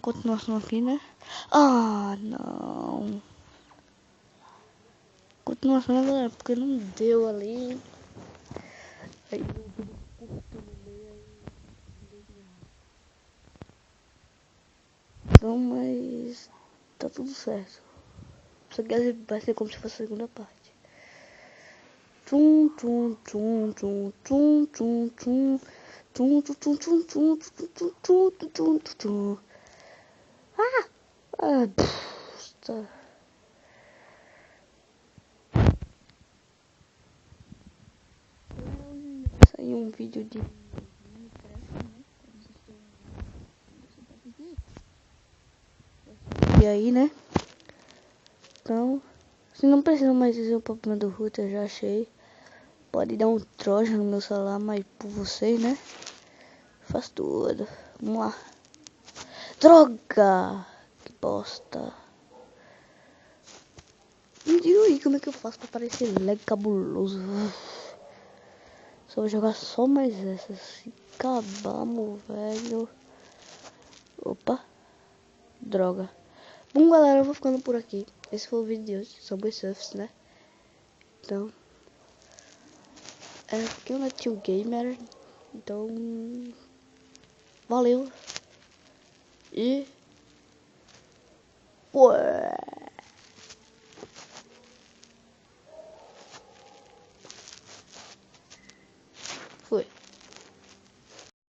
Continuação aqui, né? Ah, não. Continuação, né, galera? Porque não deu ali. Aí, então, mas tá tudo certo. Isso aqui vai ser como se fosse a segunda parte. Tum, tum, tum, tum, tum, tum, tum. Tum, tum, tum, tum, tum, tum, tum, tum, tum, tum, tum. Tá. Saiu um vídeo de e aí, né? Então, se não precisa mais dizer o problema do router, eu já achei. Pode dar um troja no meu celular, mas por vocês, né? Faz tudo. Vamos lá. Droga! Que bosta. Me diga aí como é que eu faço pra parecer lag cabuloso. Só vou jogar só mais essa. Se acabamos, velho. Opa. Droga. Bom, galera, eu vou ficando por aqui. Esse foi o vídeo de hoje sobre surfs, né? Então, porque eu não tinha o gamer. Então, valeu. E